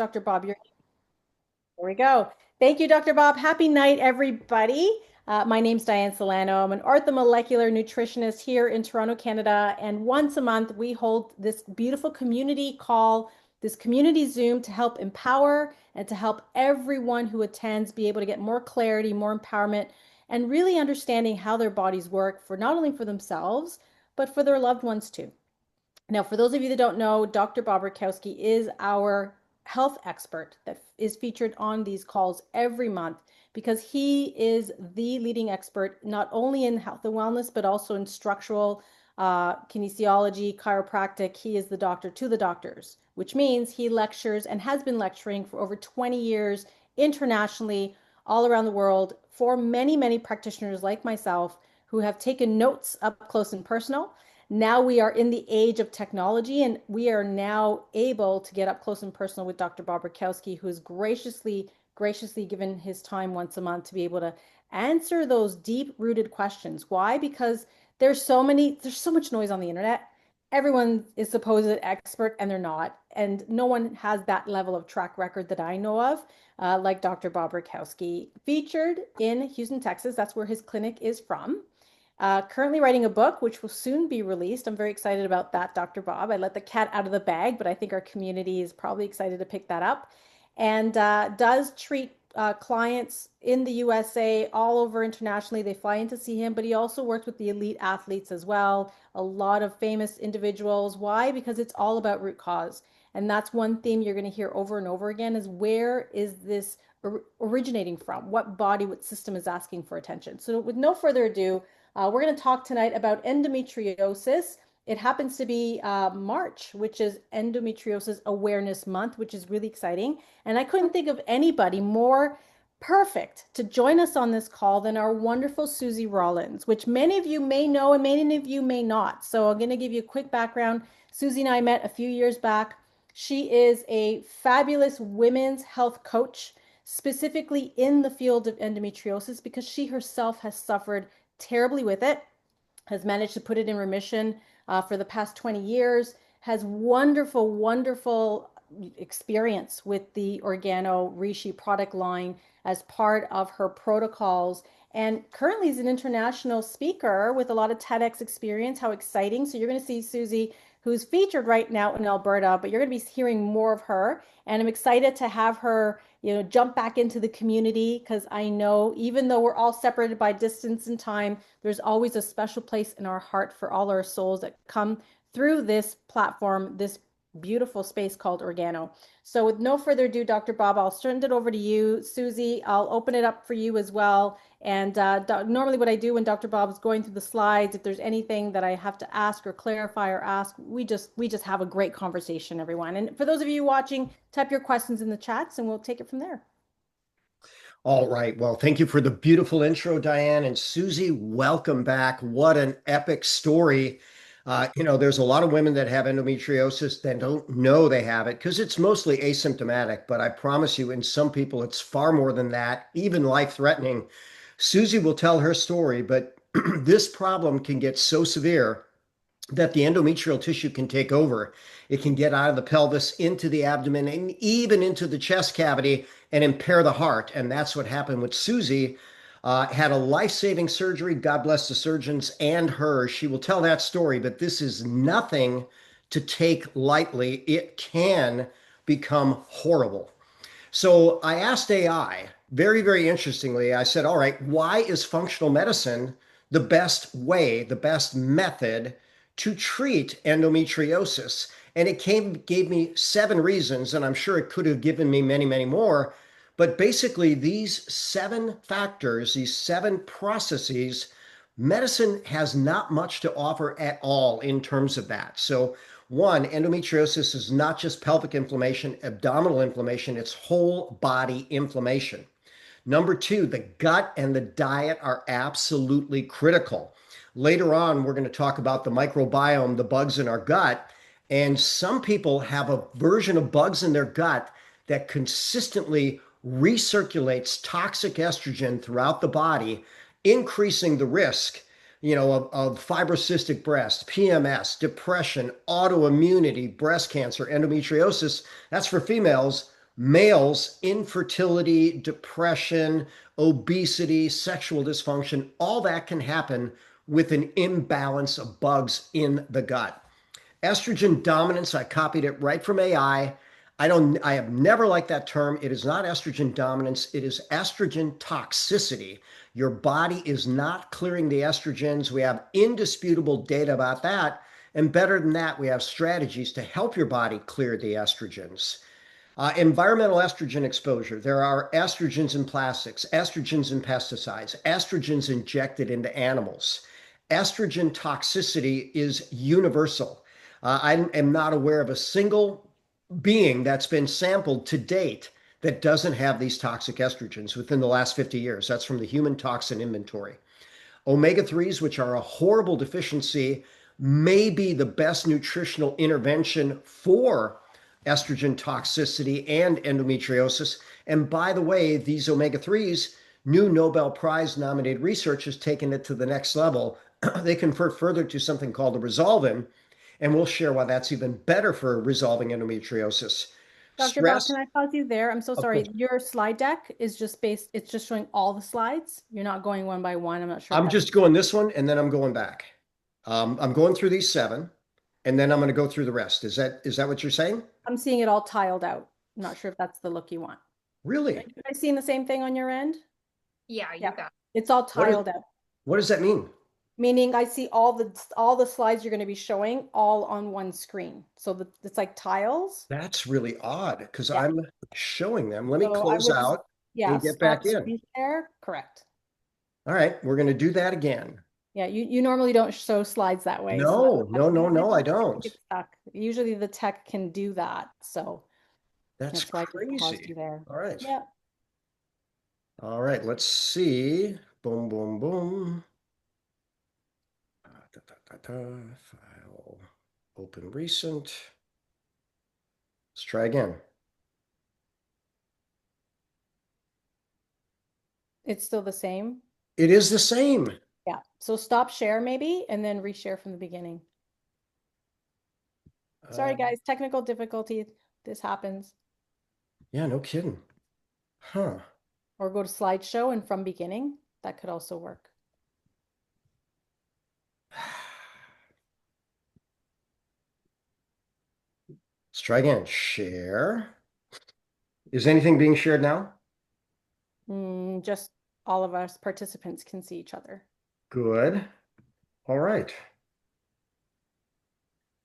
Dr. Bob. There we go. Thank you, Dr. Bob. Happy night, everybody. My name's Diane Solano. I'm an orthomolecular nutritionist here in Toronto, Canada. And once a month, we hold this beautiful community call, this community Zoom to help empower and to help everyone who attends be able to get more clarity, more empowerment, and really understanding how their bodies work for not only for themselves, but for their loved ones too. Now, for those of you that don't know, Dr. Bobrakowski is our health expert that is featured on these calls every month because he is the leading expert not only in health and wellness, but also in structural kinesiology, chiropractic. He is the doctor to the doctors, which means he lectures and has been lecturing for over 20 years internationally, all around the world, for many, many practitioners like myself who have taken notes up close and personal. Now we are in the age of technology, and we are now able to get up close and personal with Dr. Bobrakowski, who has graciously given his time once a month to be able to answer those deep-rooted questions. Why? Because there's so much noise on the internet. Everyone is supposed an expert, and they're not, and no one has that level of track record that I know of, like Dr. Bobrakowski, featured in Houston, Texas. That's where his clinic is from. Currently writing a book, which will soon be released. I'm very excited about that, Dr. Bob. I let the cat out of the bag, but I think our community is probably excited to pick that up. And does treat clients in the USA, all over internationally. They fly in to see him, but he also works with the elite athletes as well. A lot of famous individuals. Why? Because it's all about root cause. And that's one theme you're going to hear over and over again is where is this originating from? What body, what system is asking for attention? So with no further ado, we're going to talk tonight about endometriosis. It happens to be March, which is Endometriosis Awareness Month, which is really exciting. And I couldn't think of anybody more perfect to join us on this call than our wonderful Susie Rollins, which many of you may know and many of you may not. So I'm going to give you a quick background. Susie and I met a few years back. She is a fabulous women's health coach, specifically in the field of endometriosis, because she herself has suffered terribly with it, has managed to put it in remission for the past 20 years, has wonderful experience with the Organo Reishi product line as part of her protocols, and currently is an international speaker with a lot of TEDx experience. How exciting. So you're going to see Susie, who's featured right now in Alberta, but you're going to be hearing more of her. And I'm excited to have her, jump back into the community because I know even though we're all separated by distance and time, there's always a special place in our heart for all our souls that come through this platform, this beautiful space called Organo. So with no further ado, Dr. Bob, I'll turn it over to you. Susie, I'll open it up for you as well. And normally what I do when Dr. Bob is going through the slides, if there's anything that I have to ask or clarify or ask, we just have a great conversation, everyone. And for those of you watching, type your questions in the chats and we'll take it from there. All right. Well, thank you for the beautiful intro, Diane. And Susie, welcome back. What an epic story. There's a lot of women that have endometriosis that don't know they have it because it's mostly asymptomatic. But I promise you, in some people, it's far more than that, even life-threatening. Susie will tell her story, but this problem can get so severe that the endometrial tissue can take over. It can get out of the pelvis into the abdomen and even into the chest cavity and impair the heart. And that's what happened with Susie. Had a life-saving surgery. God bless the surgeons and her. She will tell that story, but this is nothing to take lightly. It can become horrible. So I asked AI, very interestingly, I said, all right, why is functional medicine the best way, the best method to treat endometriosis? And it gave me 7 reasons, and I'm sure it could have given me many more. But basically, these 7 factors, these 7 processes, medicine has not much to offer at all in terms of that. So, one, endometriosis is not just pelvic inflammation, abdominal inflammation, it's whole body inflammation. Number 2, the gut and the diet are absolutely critical. Later on, we're going to talk about the microbiome, the bugs in our gut. And some people have a version of bugs in their gut that consistently recirculates toxic estrogen throughout the body, increasing the risk, of fibrocystic breast, PMS, depression, autoimmunity, breast cancer, endometriosis. That's for females. Males, infertility, depression, obesity, sexual dysfunction, all that can happen with an imbalance of bugs in the gut. Estrogen dominance, I copied it right from AI. I have never liked that term. It is not estrogen dominance, it is estrogen toxicity. Your body is not clearing the estrogens. We have indisputable data about that. And better than that, we have strategies to help your body clear the estrogens. Environmental estrogen exposure. There are estrogens in plastics, estrogens in pesticides, estrogens injected into animals. Estrogen toxicity is universal. I am not aware of a single being that's been sampled to date that doesn't have these toxic estrogens within the last 50 years. That's from the Human Toxin Inventory. Omega 3s, which are a horrible deficiency, may be the best nutritional intervention for estrogen toxicity and endometriosis. And by the way, these omega 3s, new Nobel Prize nominated research has taken it to the next level. They convert further to something called the resolvin, and we'll share why that's even better for resolving endometriosis. Dr. Bob, Stress, can I pause you there? I'm so of course. sorry. Your slide deck is just it's just showing all the slides. You're not going one by one. I'm not sure if I'm that's, just going this one and then I'm going back. I'm going through these seven and then I'm going to go through the rest. Is that what you're saying? I'm seeing it all tiled out. I'm not sure if that's the look you want. Are Really? you guys seeing the same thing on your end? Yeah, Yeah, you got it's all What is, tiled out, what does that mean? meaning I see all the slides you're going to be showing all on one screen. So it's like tiles. That's really odd because Yeah. I'm showing them. Let me So I close would, out yeah, and get back stop in. screen share. Correct. All right, we're going to do that again. Yeah, you normally don't show slides that way, so No, no, no, no, I I don't. think it's stuck. Usually the tech can do that, so That's that's why I just paused crazy. you there. All right. Yeah, All right, let's see. Boom, boom, boom. File, open recent. Let's try again. it's still the same. It is the same. Yeah, so stop share maybe, and then reshare from the beginning. Sorry, Uh, guys, technical difficulty. This happens. yeah, no kidding. Huh. Or go to slideshow and from beginning. That could also work. Let's try again. Share. Is anything being shared now? Just all of us participants can see each other. Good. All right.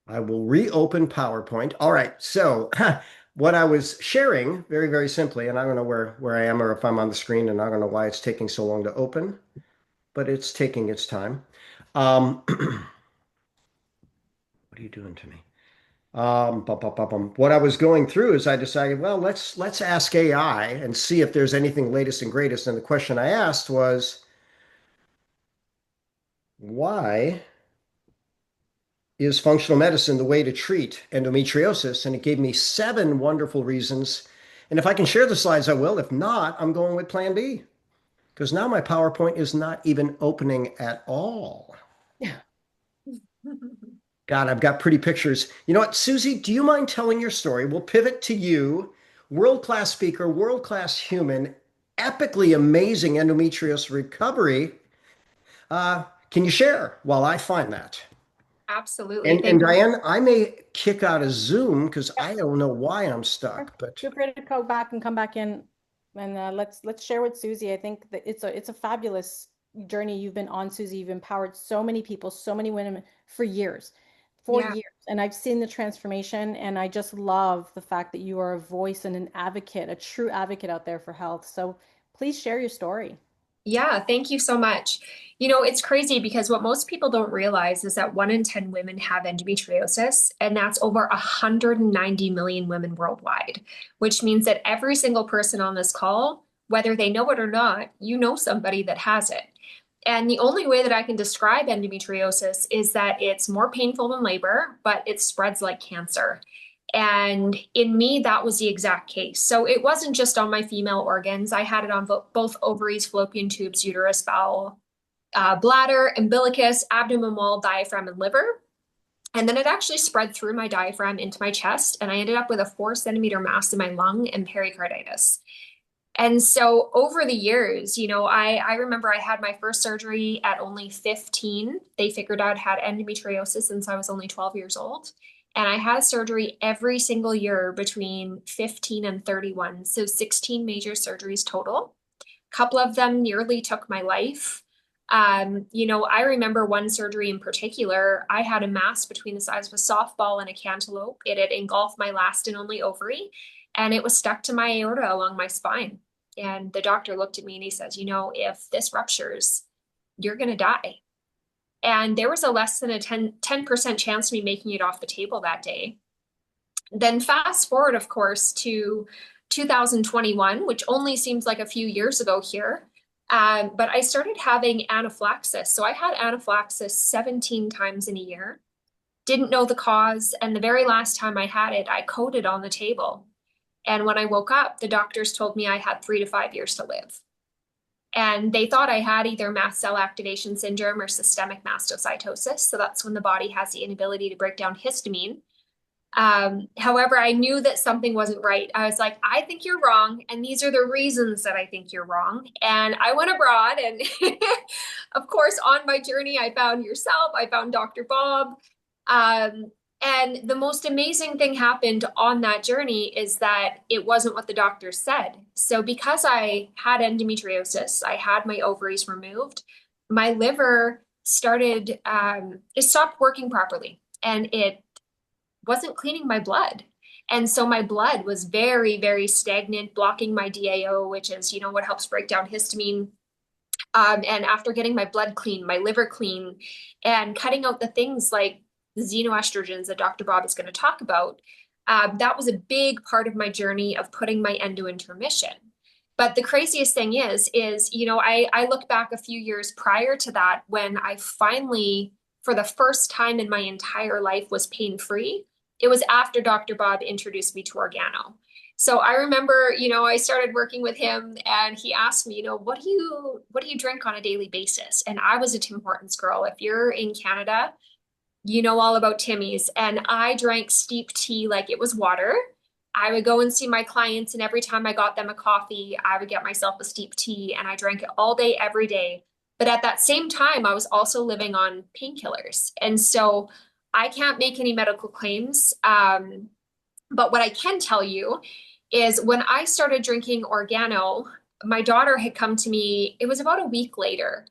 I will reopen PowerPoint. All right. So what I was sharing very, very simply, and I don't know where I am or if I'm on the screen, and I don't know why it's taking so long to open, but it's taking its time. What are you doing to me? What I was going through is I decided, well, let's ask AI and see if there's anything latest and greatest. And the question I asked was, why is functional medicine the way to treat endometriosis? And it gave me seven wonderful reasons. And if I can share the slides, I will. If not, I'm going with plan B because now my PowerPoint is not even opening at all. Yeah. God, I've got pretty pictures. You know what, Susie, do you mind telling your story? We'll pivot to you, world-class speaker, world-class human, epically amazing endometriosis recovery. Can you share while I find that? absolutely. And Thank you. Diane, I may kick out of Zoom because Yep. I don't know why I'm Sure. stuck, but Feel free to go back and come back in, and let's share with Susie. I think that it's a fabulous journey you've been on, Susie. You've empowered so many people, so many women for Yeah. years, and I've seen the transformation. And I just love the fact that you are a voice and an advocate, a true advocate out there for health. So please share your story. Yeah, thank you so much. It's crazy because what most people don't realize is that 1 in 10 women have endometriosis, and that's over 190 million women worldwide, which means that every single person on this call, whether they know it or not, you know somebody that has it. And the only way that I can describe endometriosis is that it's more painful than labor, but it spreads like cancer. And in me, that was the exact case. So it wasn't just on my female organs. I had it on both ovaries, fallopian tubes, uterus, bowel, bladder, umbilicus, abdomen wall, diaphragm, and liver. And then it actually spread through my diaphragm into my chest, and I ended up with a 4 centimeter mass in my lung and pericarditis. And so over the years, I remember I had my first surgery at only 15. They figured out I had endometriosis since I was only 12 years old. And I had surgery every single year between 15 and 31. So 16 major surgeries total. A couple of them nearly took my life. I remember one surgery in particular. I had a mass between the size of a softball and a cantaloupe. It had engulfed my last and only ovary, and it was stuck to my aorta along my spine. And the doctor looked at me and he says, if this ruptures, you're going to die. And there was a less than a 10% chance of me making it off the table that day. Then fast forward, of course, to 2021, which only seems like a few years ago here. But I started having anaphylaxis. So I had anaphylaxis 17 times in a year, didn't know the cause. And the very last time I had it, I coded on the table. And when I woke up, the doctors told me I had 3 to 5 years to live. And they thought I had either mast cell activation syndrome or systemic mastocytosis. So that's when the body has the inability to break down histamine. However, I knew that something wasn't right. I was like, I think you're wrong. And these are the reasons that I think you're wrong. And I went abroad. And of course, on my journey, I found yourself, I found Dr. Bob. And the most amazing thing happened on that journey is that it wasn't what the doctor said. So because I had endometriosis, I had my ovaries removed, my liver it stopped working properly, and it wasn't cleaning my blood. And so my blood was very, very stagnant, blocking my DAO, which is, what helps break down histamine. And after getting my blood clean, my liver clean, and cutting out the things like the xenoestrogens that Dr. Bob is going to talk about, that was a big part of my journey of putting my endo into remission. But the craziest thing is, I look back a few years prior to that when I finally, for the first time in my entire life, was pain-free. It was after Dr. Bob introduced me to Organo. So I remember, I started working with him and he asked me, what do you drink on a daily basis? And I was a Tim Hortons girl. If you're in Canada, you know all about Timmy's. And I drank steep tea like it was water. I would go and see my clients, and every time I got them a coffee, I would get myself a steep tea, and I drank it all day, every day. But at that same time, I was also living on painkillers. And so I can't make any medical claims. But what I can tell you is when I started drinking Organo, my daughter had come to me, it was about a week later,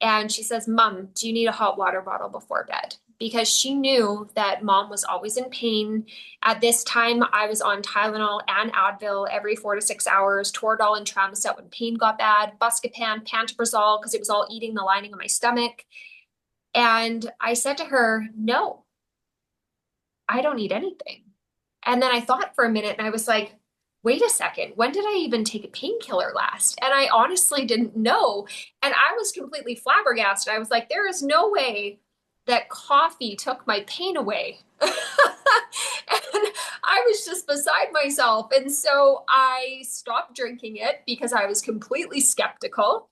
and she says, Mom, do you need a hot water bottle before bed? Because she knew that Mom was always in pain. At this time, I was on Tylenol and Advil every 4 to 6 hours, Toradol and Tramadol when pain got bad, Buscopan, Pantoprazole, because it was all eating the lining of my stomach. And I said to her, no, I don't need anything. And then I thought for a minute and I was like, wait a second, when did I even take a painkiller last? And I honestly didn't know. And I was completely flabbergasted. I was like, there is no way that coffee took my pain away. And I was just beside myself. And so I stopped drinking it because I was completely skeptical.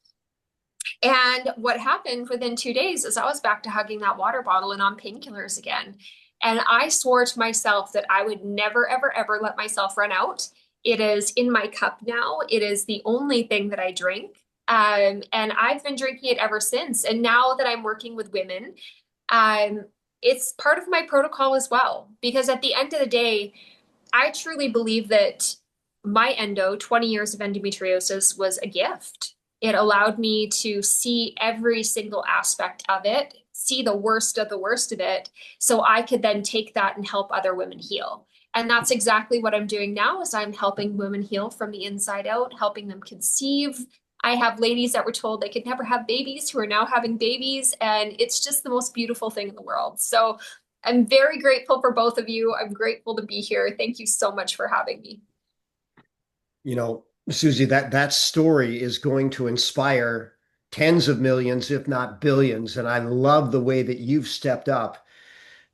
And what happened within 2 days is I was back to hugging that water bottle and on painkillers again. And I swore to myself that I would never, ever, ever let myself run out. It is in my cup now. It is the only thing that I drink. And I've been drinking it ever since. And now that I'm working with women, it's part of my protocol as well. Because at the end of the day, I truly believe that my endo, 20 years of endometriosis, was a gift. It allowed me to see every single aspect of it, see the worst of it, so I could then take that and help other women heal. And that's exactly what I'm doing now is I'm helping women heal from the inside out, helping them conceive. I have ladies that were told they could never have babies who are now having babies, and it's just the most beautiful thing in the world. So I'm very grateful for both of you. I'm grateful to be here. Thank you so much for having me. Susie, that story is going to inspire tens of millions, if not billions. And I love the way that you've stepped up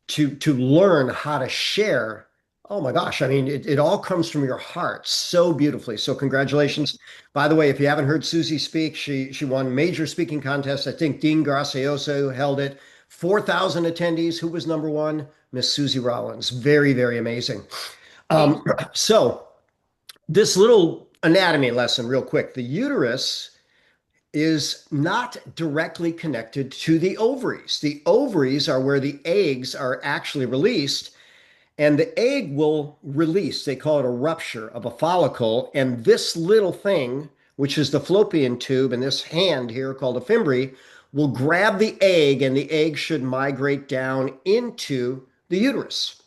to learn how to share. Oh my gosh. I mean, it all comes from your heart so beautifully. So congratulations. By the way, if you haven't heard Susie speak, she won major speaking contests. I think Dean Gracioso held it 4,000 attendees. Who was number one? Miss Susie Rollins. Very, very amazing. Right. Um, so this little anatomy lesson, real quick. The uterus is not directly connected to the ovaries. The ovaries are where the eggs are actually released, and the egg will release. They call it a rupture of a follicle. And this little thing, which is the fallopian tube, and this hand here called a fimbriae, will grab the egg, and the egg should migrate down into the uterus.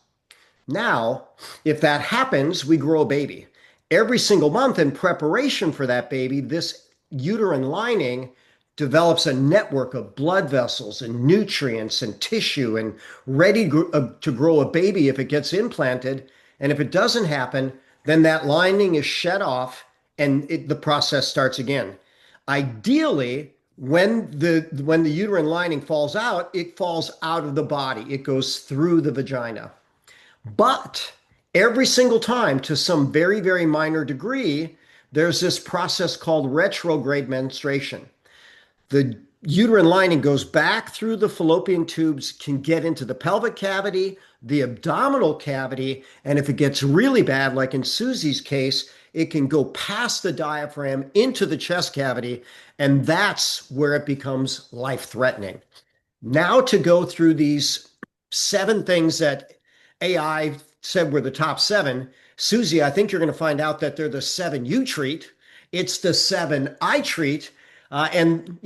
Now, if that happens, we grow a baby. Every single month, in preparation for that baby, this uterine lining develops a network of blood vessels and nutrients and tissue and ready to grow a baby if it gets implanted. And if it doesn't happen, then that lining is shed off and the process starts again. Ideally, when the uterine lining falls out, it falls out of the body. It goes through the vagina. But every single time, to some very, very minor degree, there's this process called retrograde menstruation. The uterine lining goes back through the fallopian tubes, can get into the pelvic cavity, the abdominal cavity, and if it gets really bad, like in Susie's case, it can go past the diaphragm into the chest cavity, and that's where it becomes life-threatening. Now to go through these 7 things that AI said were the top 7. Susie, I think you're going to find out that they're the 7 you treat. It's the 7 I treat. And,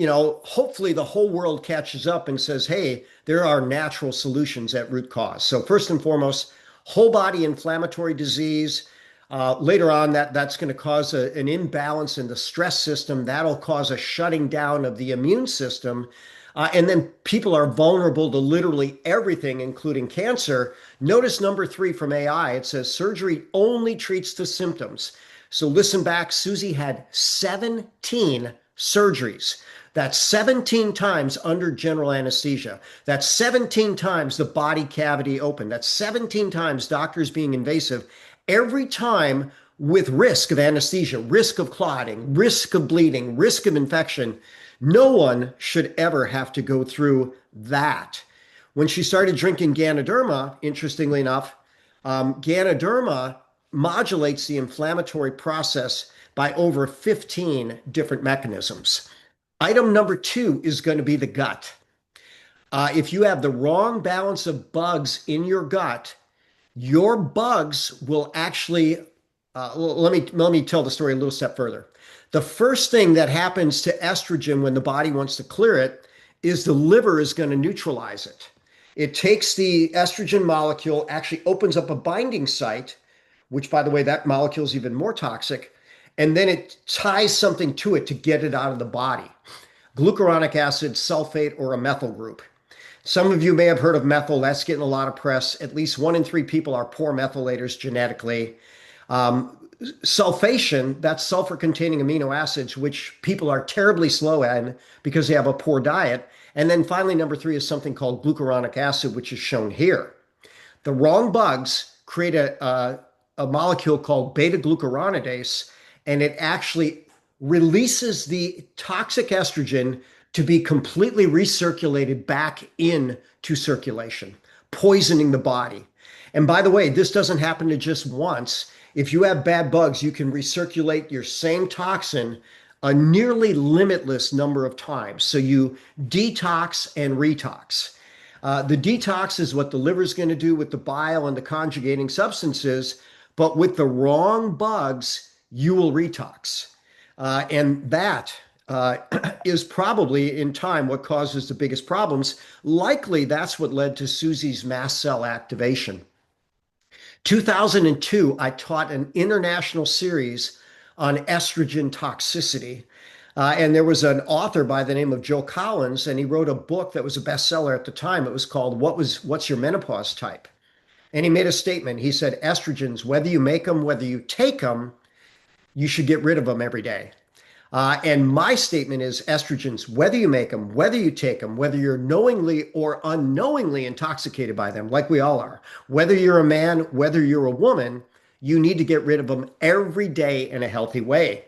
hopefully the whole world catches up and says, hey, there are natural solutions at root cause. So first and foremost, whole body inflammatory disease. Later on, that's going to cause an imbalance in the stress system. That'll cause a shutting down of the immune system. And then people are vulnerable to literally everything, including cancer. Notice number 3 from AI. It says surgery only treats the symptoms. So listen back. Susie had 17 surgeries. That's 17 times under general anesthesia. That's 17 times the body cavity open. That's 17 times doctors being invasive. Every time with risk of anesthesia, risk of clotting, risk of bleeding, risk of infection. No one should ever have to go through that. When she started drinking Ganoderma, interestingly enough, Ganoderma modulates the inflammatory process by over 15 different mechanisms. Item number 2 is going to be the gut. If you have the wrong balance of bugs in your gut, your bugs will actually, let me tell the story a little step further. The first thing that happens to estrogen when the body wants to clear it is the liver is going to neutralize it. It takes the estrogen molecule, actually opens up a binding site, which, by the way, that molecule is even more toxic, and then it ties something to it to get it out of the body. Glucuronic acid, sulfate, or a methyl group. Some of you may have heard of methyl. That's getting a lot of press. At least 1 in 3 people are poor methylators genetically. Sulfation, that's sulfur-containing amino acids, which people are terribly slow in because they have a poor diet. And then finally, number 3 is something called glucuronic acid, which is shown here. The wrong bugs create a molecule called beta-glucuronidase, and it actually releases the toxic estrogen to be completely recirculated back into circulation, poisoning the body. And by the way, this doesn't happen to just once. If you have bad bugs, you can recirculate your same toxin a nearly limitless number of times. So you detox and retox. The detox is what the liver is going to do with the bile and the conjugating substances, but with the wrong bugs, you will retox. And that is probably in time what causes the biggest problems. Likely that's what led to Susie's mast cell activation. 2002, I taught an international series on estrogen toxicity. And there was an author by the name of Joe Collins, and he wrote a book that was a bestseller at the time. It was called What's Your Menopause Type? And he made a statement. He said, estrogens, whether you make them, whether you take them, you should get rid of them every day. And my statement is estrogens, whether you make them, whether you take them, whether you're knowingly or unknowingly intoxicated by them, like we all are, whether you're a man, whether you're a woman, you need to get rid of them every day in a healthy way.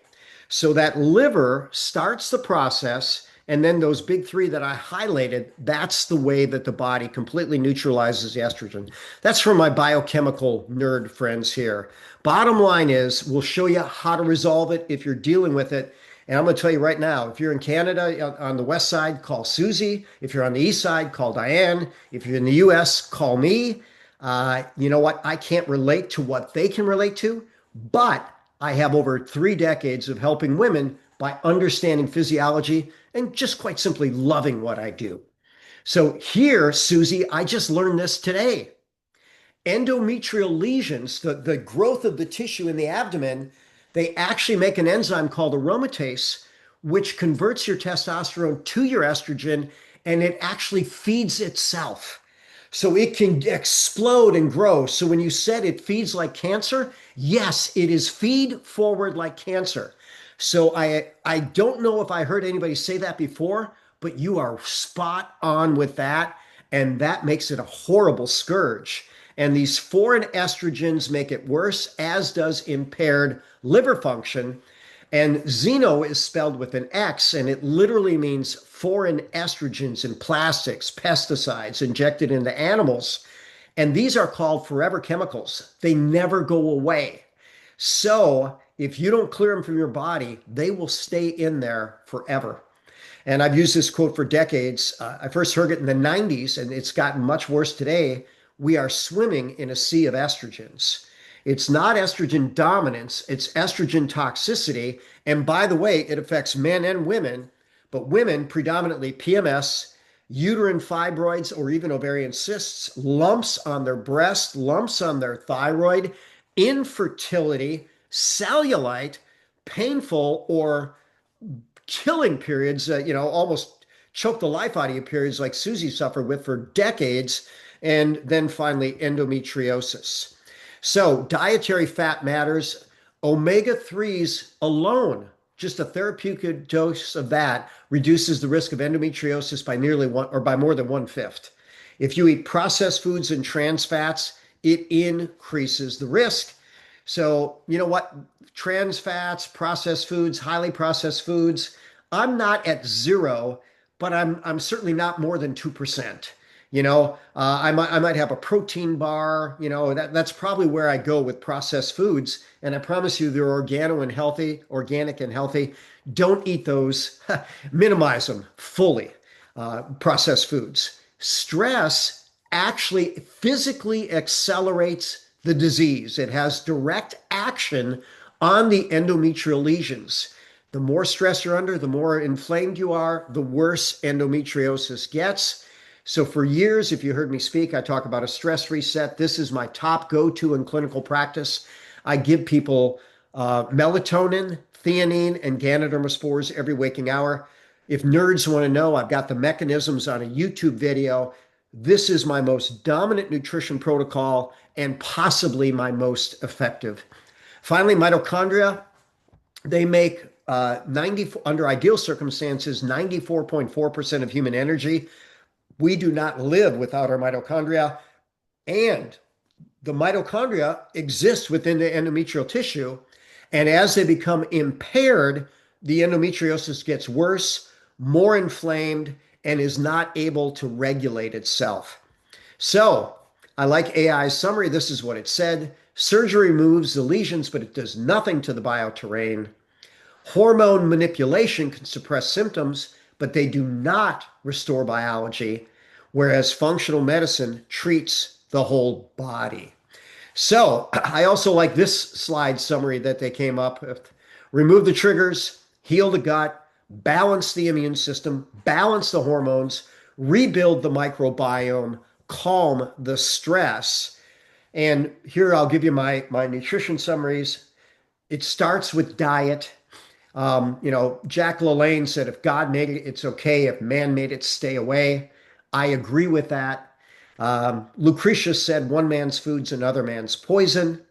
So that liver starts the process, And then those big three that I highlighted, that's the way that the body completely neutralizes the estrogen. That's for my biochemical nerd friends here. Bottom line is, we'll show you how to resolve it if you're dealing with it. And I'm going to tell you right now, if you're in Canada on the west side, call Susie. If you're on the east side, call Diane. If you're in the US, call me. You know what? I can't relate to what they can relate to, but I have over 3 decades of helping women by understanding physiology and just quite simply loving what I do. So here, Susie, I just learned this today. Endometrial lesions, the growth of the tissue in the abdomen, they actually make an enzyme called aromatase, which converts your testosterone to your estrogen, and it actually feeds itself. So it can explode and grow. So when you said it feeds like cancer, yes, it is feed forward like cancer. So I don't know if I heard anybody say that before, but you are spot on with that. And that makes it a horrible scourge. And these foreign estrogens make it worse, as does impaired liver function. And xeno is spelled with an X, and it literally means foreign estrogens in plastics, pesticides injected into animals. And these are called forever chemicals. They never go away. So if you don't clear them from your body, they will stay in there forever. And I've used this quote for decades. I first heard it in the 90s, and it's gotten much worse today. We are swimming in a sea of estrogens. It's not estrogen dominance, it's estrogen toxicity. And by the way, it affects men and women, but women predominantly PMS, uterine fibroids, or even ovarian cysts, lumps on their breast, lumps on their thyroid, infertility, cellulite, painful or killing periods, almost choke the life out of you periods like Susie suffered with for decades, and then finally endometriosis. So dietary fat matters. Omega-3s alone, just a therapeutic dose of that reduces the risk of endometriosis by nearly one or by more than 1/5. If you eat processed foods and trans fats, it increases the risk. So, you know what? Trans fats, processed foods, highly processed foods, I'm not at zero, but I'm certainly not more than 2%. I might have a protein bar. That's probably where I go with processed foods. And I promise you, they're organic and healthy. Don't eat those. Minimize them fully. Processed foods. Stress actually physically accelerates the disease. It has direct action on the endometrial lesions. The more stress you're under, the more inflamed you are, the worse endometriosis gets. So for years, if you heard me speak, I talk about a stress reset. This is my top go-to in clinical practice. I give people melatonin, theanine, and Ganoderma spores every waking hour. If nerds want to know, I've got the mechanisms on a YouTube video. This is my most dominant nutrition protocol and possibly my most effective. Finally, mitochondria, they make under ideal circumstances, 94.4% of human energy. We do not live without our mitochondria, and the mitochondria exist within the endometrial tissue. And as they become impaired, the endometriosis gets worse, more inflamed, and is not able to regulate itself. So I like AI's summary. This is what it said. Surgery removes the lesions, but it does nothing to the bioterrain. Hormone manipulation can suppress symptoms, but they do not restore biology, whereas functional medicine treats the whole body. So I also like this slide summary that they came up with. Remove the triggers, heal the gut, balance the immune system, balance the hormones, rebuild the microbiome, calm the stress. And here I'll give you my nutrition summaries. It starts with diet. Jack LaLanne said, if God made it, it's okay. If man made it, stay away. I agree with that. Lucretius said, one man's food's another man's poison.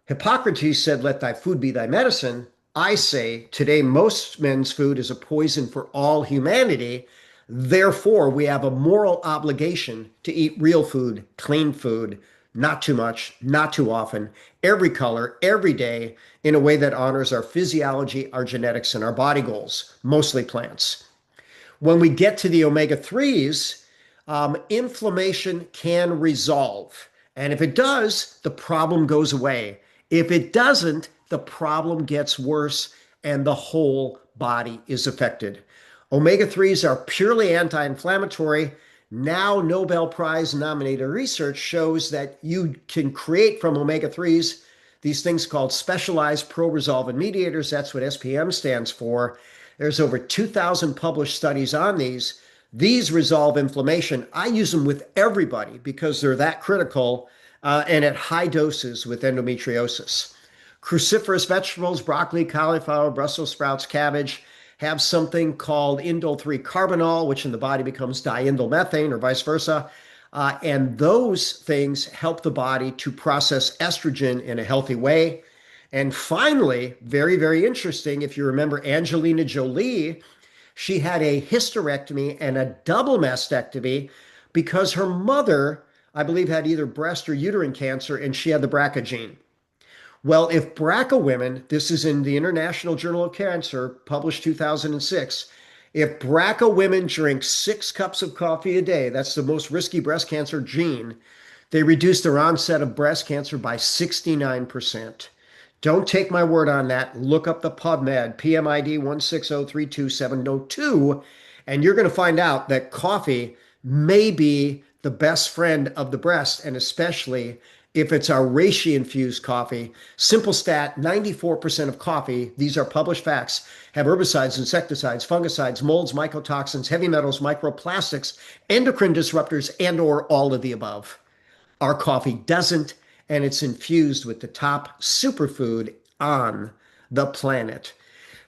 Hippocrates said, let thy food be thy medicine. I say, today most men's food is a poison for all humanity. Therefore, we have a moral obligation to eat real food, clean food, not too much, not too often, every color, every day, in a way that honors our physiology, our genetics, and our body goals, mostly plants. When we get to the omega-3s, inflammation can resolve. And if it does, the problem goes away. If it doesn't, the problem gets worse and the whole body is affected. Omega-3s are purely anti-inflammatory. Now, Nobel Prize nominated research shows that you can create from omega-3s these things called specialized pro-resolving mediators. That's what SPM stands for. There's over 2,000 published studies on these. These resolve inflammation. I use them with everybody because they're that critical and at high doses with endometriosis. Cruciferous vegetables, broccoli, cauliflower, Brussels sprouts, cabbage, have something called indole 3 carbinol, which in the body becomes diindolylmethane or vice versa. And those things help the body to process estrogen in a healthy way. And finally, very, very interesting, if you remember Angelina Jolie, she had a hysterectomy and a double mastectomy because her mother, I believe, had either breast or uterine cancer, and she had the BRCA gene. Well, if BRCA women, this is in the International Journal of Cancer, published 2006, if BRCA women drink 6 cups of coffee a day, that's the most risky breast cancer gene, they reduce their onset of breast cancer by 69%. Don't take my word on that. Look up the PubMed, PMID 160322702, and you're going to find out that coffee may be the best friend of the breast, and especially if it's our reishi infused coffee. Simple stat, 94% of coffee, these are published facts, have herbicides, insecticides, fungicides, molds, mycotoxins, heavy metals, microplastics, endocrine disruptors, and or all of the above. Our coffee doesn't, and it's infused with the top superfood on the planet.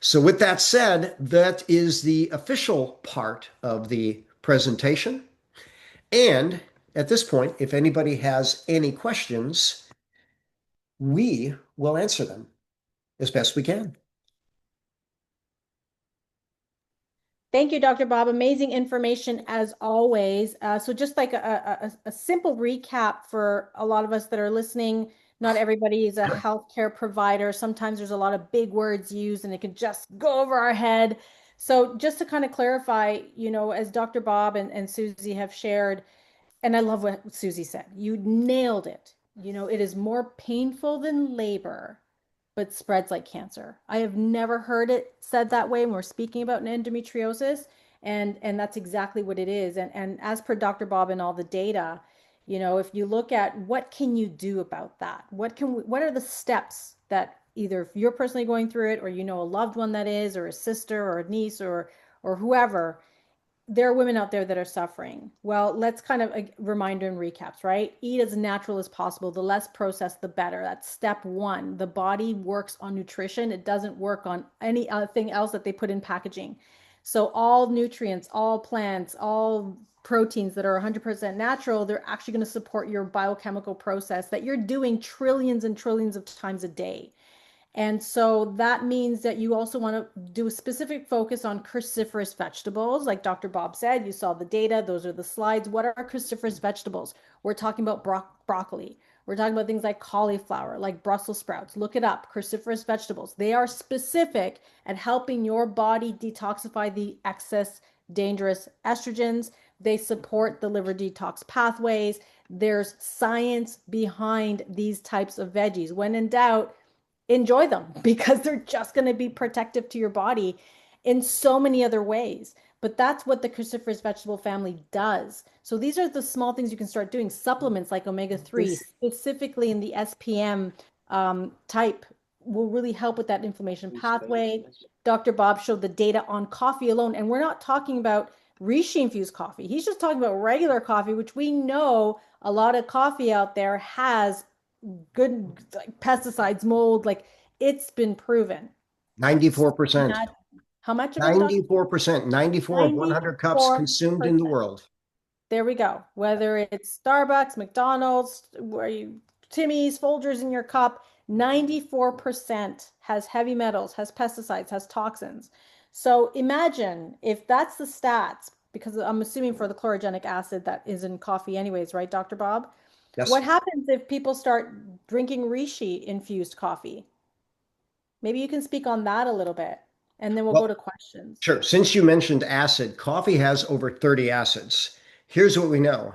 So with that said, that is the official part of the presentation. And at this point, if anybody has any questions, we will answer them as best we can. Thank you, Dr. Bob. Amazing information as always. So just like a simple recap for a lot of us that are listening, not everybody is a healthcare provider. Sometimes there's a lot of big words used and it can just go over our head. So just to kind of clarify, as Dr. Bob and Susie have shared, and I love what Susie said, you nailed it. It is more painful than labor, but spreads like cancer. I have never heard it said that way when we're speaking about endometriosis, and that's exactly what it is. And as per Dr. Bob and all the data, if you look at what can you do about that, what are the steps that either if you're personally going through it or a loved one that is, or a sister or a niece or whoever, there are women out there that are suffering. Well, let's kind of reminder and recaps, right? Eat as natural as possible. The less processed, the better. That's step one. The body works on nutrition. It doesn't work on any other thing else that they put in packaging. So all nutrients, all plants, all proteins that are 100% natural, they're actually going to support your biochemical process that you're doing trillions and trillions of times a day. And so that means that you also want to do a specific focus on cruciferous vegetables. Like Dr. Bob said, you saw the data, those are the slides. What are cruciferous vegetables? We're talking about broccoli. We're talking about things like cauliflower, like Brussels sprouts. Look it up, cruciferous vegetables. They are specific at helping your body detoxify the excess dangerous estrogens. They support the liver detox pathways. There's science behind these types of veggies. When in doubt, enjoy them because they're just going to be protective to your body in so many other ways. But that's what the cruciferous vegetable family does. So these are the small things you can start doing. Supplements like omega-3, specifically in the SPM type, will really help with that inflammation pathway. Dr. Bob showed the data on coffee alone, and we're not talking about reishi infused coffee. He's just talking about regular coffee, which we know a lot of coffee out there has good like, pesticides, mold, like it's been proven. 94%. How much of it, Doc? 94%. 94 of 100 cups consumed in the 94%. world. There we go. Whether it's Starbucks, McDonald's, where you Timmy's, Folgers in your cup, 94% has heavy metals, has pesticides, has toxins. So imagine if that's the stats, because I'm assuming for the chlorogenic acid that is in coffee anyways, right, Dr. Bob? Yes. What happens if people start drinking reishi infused coffee? Maybe you can speak on that a little bit. and then we'll go Well, to questions. sure. Since you mentioned acid, coffee has over 30 acids. Here's what we know.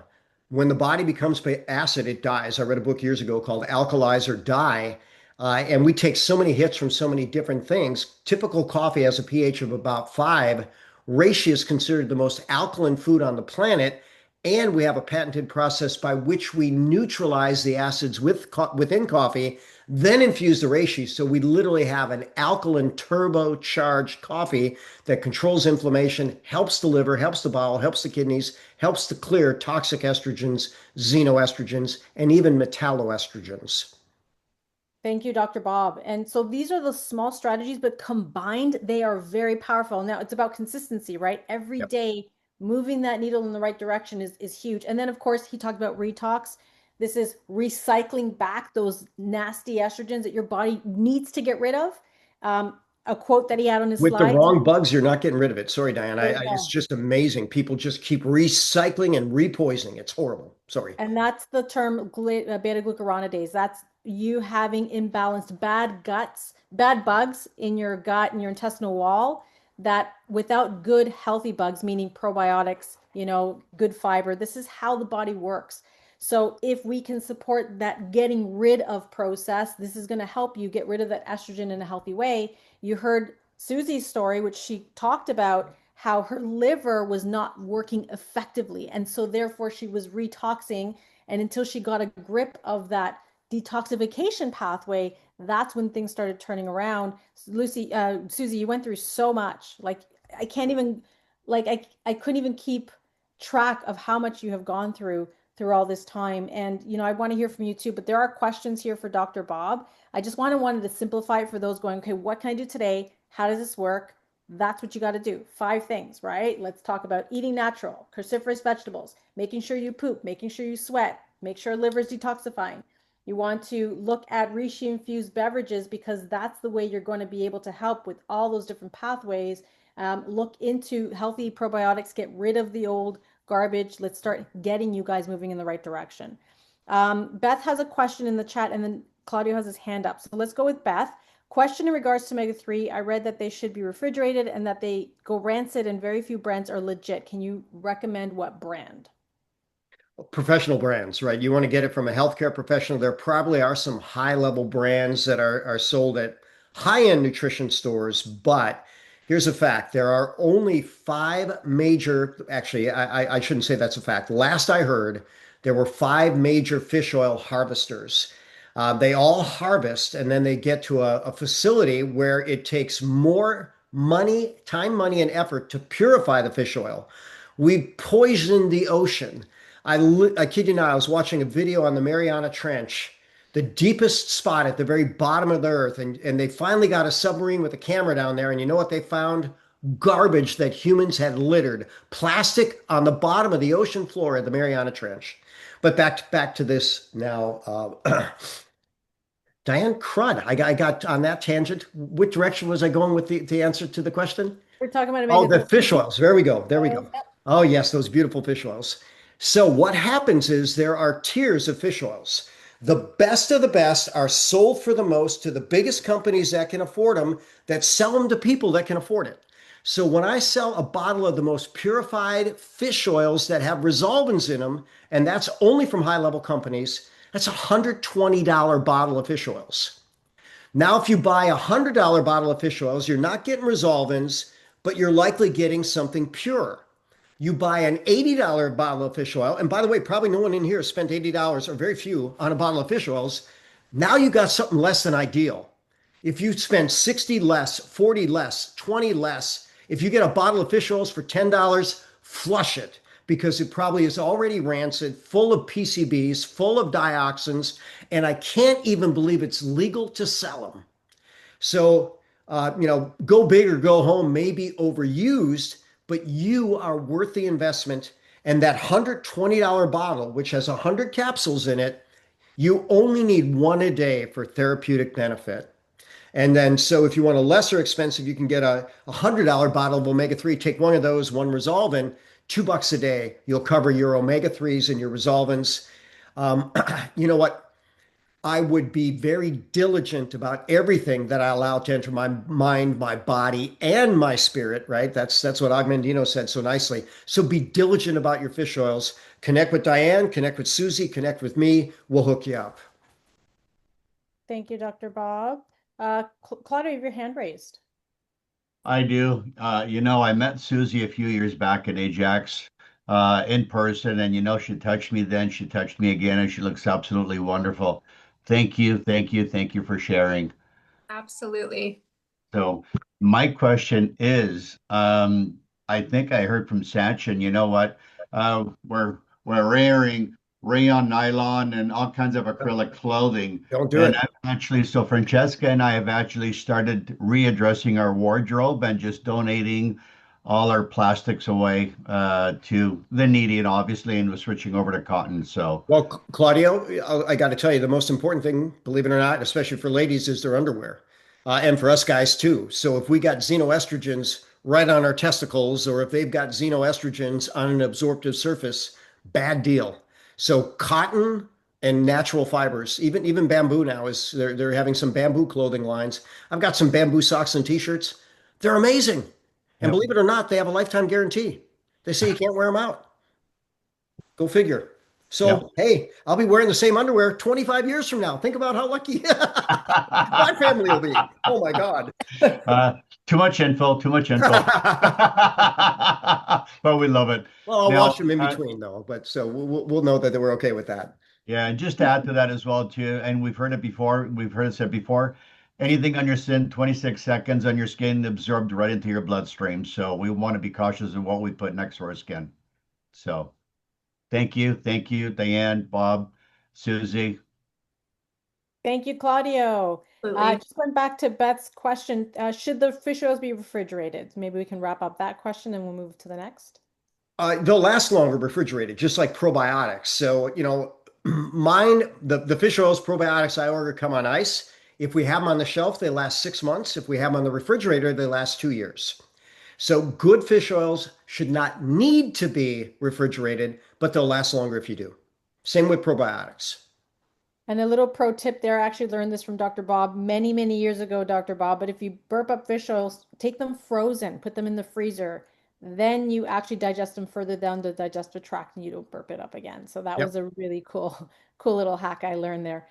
When the body becomes acid, it dies. I read a book years ago called Alkalize or Die. And we take so many hits from so many different things. Typical coffee has a pH of about 5. Reishi is considered the most alkaline food on the planet. And we have a patented process by which we neutralize the acids within coffee, then infuse the reishi. So we literally have an alkaline turbocharged coffee that controls inflammation, helps the liver, helps the bowel, helps the kidneys, helps to clear toxic estrogens, xenoestrogens, and even metalloestrogens. Thank you, Dr. Bob. And so these are the small strategies, but combined, they are very powerful. Now it's about consistency, right? Every Yep. day, moving that needle in the right direction is huge. And then, of course, he talked about retox. This is recycling back those nasty estrogens that your body needs to get rid of. A quote that he had on his With the slides. wrong bugs, you're not getting rid of it. Sorry, Diane. There you It's go. just amazing. People just keep recycling and repoisoning. It's horrible. Sorry. And that's the term beta glucuronidase. That's you having imbalanced bad guts, bad bugs in your gut and your intestinal wall that without good healthy bugs, meaning probiotics, good fiber, this is how the body works. So if we can support that getting rid of process, this is going to help you get rid of that estrogen in a healthy way. You heard Susie's story, which she talked about how her liver was not working effectively. And so therefore she was retoxing. And until she got a grip of that detoxification pathway, that's when things started turning around. Susie, you went through so much. Like I can't even, I couldn't even keep track of how much you have gone through all this time. And I want to hear from you too. But there are questions here for Dr. Bob. I just wanted to simplify it for those going, okay, what can I do today? How does this work? That's what you got to do. 5 things, right? Let's talk about eating natural, cruciferous vegetables, making sure you poop, making sure you sweat, make sure liver is detoxifying. You want to look at reishi infused beverages because that's the way you're going to be able to help with all those different pathways. Look into healthy probiotics, get rid of the old garbage. Let's start getting you guys moving in the right direction. Beth has a question in the chat, and then Claudio has his hand up. So let's go with Beth. Question in regards to omega-3. I read that they should be refrigerated and that they go rancid and very few brands are legit. Can you recommend what brand? Professional brands, right? You want to get it from a healthcare professional. There probably are some high-level brands that are sold at high-end nutrition stores, but here's a fact. There are only 5 major, actually, I shouldn't say that's a fact. Last I heard, there were 5 major fish oil harvesters. They all harvest and then they get to a facility where it takes more money, time, money, and effort to purify the fish oil. We poisoned the ocean. I kid you not, I was watching a video on the Mariana Trench, the deepest spot at the very bottom of the earth, and they finally got a submarine with a camera down there, and you know what they found? Garbage that humans had littered, plastic on the bottom of the ocean floor of the Mariana Trench. But back to this now. Diane Crud, I got on that tangent. What direction was I going with the answer to the question? We're talking about Oh, omega the fish 3. oils. There we go. There we Oils. go. Oh, yes, those beautiful fish oils. So, what happens is there are tiers of fish oils. The best of the best are sold for the most to the biggest companies that can afford them, that sell them to people that can afford it. So, when I sell a bottle of the most purified fish oils that have resolvins in them, and that's only from high level companies, that's a $120 bottle of fish oils. Now, if you buy a $100 bottle of fish oils, you're not getting resolvins, but you're likely getting something pure. You buy an $80 bottle of fish oil, and by the way, probably no one in here spent $80 or very few on a bottle of fish oils. Now you got something less than ideal. If you spend 60 less, 40 less, 20 less, if you get a bottle of fish oils for $10, flush it because it probably is already rancid, full of PCBs, full of dioxins, and I can't even believe it's legal to sell them. So, go big or go home may be overused, but you are worth the investment. And that $120 bottle, which has 100 capsules in it, you only need one a day for therapeutic benefit. And then, so if you want a lesser expensive, you can get a $100 bottle of omega-3. Take one of those, one resolvin, $2 a day. You'll cover your omega-3s and your resolvins. You know what? I would be very diligent about everything that I allow to enter my mind, my body, and my spirit, right? That's what Augmendino said so nicely. So be diligent about your fish oils. Connect with Diane, connect with Susie, connect with me. We'll hook you up. Thank you, Dr. Bob. Claudia, you have your hand raised. I do. I met Susie a few years back at Ajax in person, and she touched me then, she touched me again, and she looks absolutely wonderful. Thank you, thank you, thank you for sharing. Absolutely. So my question is, I think I heard from Sachin, you know what? We're wearing rayon nylon and all kinds of acrylic clothing. Don't do And it. so Francesca and I have actually started readdressing our wardrobe and just donating all our plastics away to the needy, and obviously, and we're switching over to cotton. So Well, Claudio, I got to tell you, the most important thing, believe it or not, especially for ladies, is their underwear, and for us guys too. So if we got xenoestrogens right on our testicles, or if they've got xenoestrogens on an absorptive surface, bad deal. So cotton and natural fibers, even bamboo now is they're having some bamboo clothing lines. I've got some bamboo socks and t-shirts. They're amazing, and yep. believe it or not, they have a lifetime guarantee. They say you can't wear them out. Go figure. Yep. So, hey, I'll be wearing the same underwear 25 years from now. Think about how lucky my family will be. Oh my God. Uh, too much info, too much info. But we love it. Well, I'll Now, wash them in between though, but so we'll know that we're okay with that. yeah, and just to add to that as well too, and we've heard it before, we've heard it said before, anything on your skin, 26 seconds on your skin absorbed right into your bloodstream. So we want to be cautious of what we put next to our skin. So thank you, Diane, Bob, Susie. Thank you, Claudio. Absolutely. Just went back to Beth's question. Should the fish oils be refrigerated? Maybe we can wrap up that question and we'll move to the next. They'll last longer refrigerated, just like probiotics. So, the fish oils, probiotics I order come on ice. If we have them on the shelf, they last 6 months. If we have them on the refrigerator, they last 2 years. So good fish oils should not need to be refrigerated, but they'll last longer if you do. Same with probiotics. And a little pro tip there, I actually learned this from Dr. Bob many, many years ago, Dr. Bob. But if you burp up fish oils, take them frozen, put them in the freezer. Then you actually digest them further down the digestive tract and you don't burp it up again. So that was Yep. a really cool, cool little hack I learned there.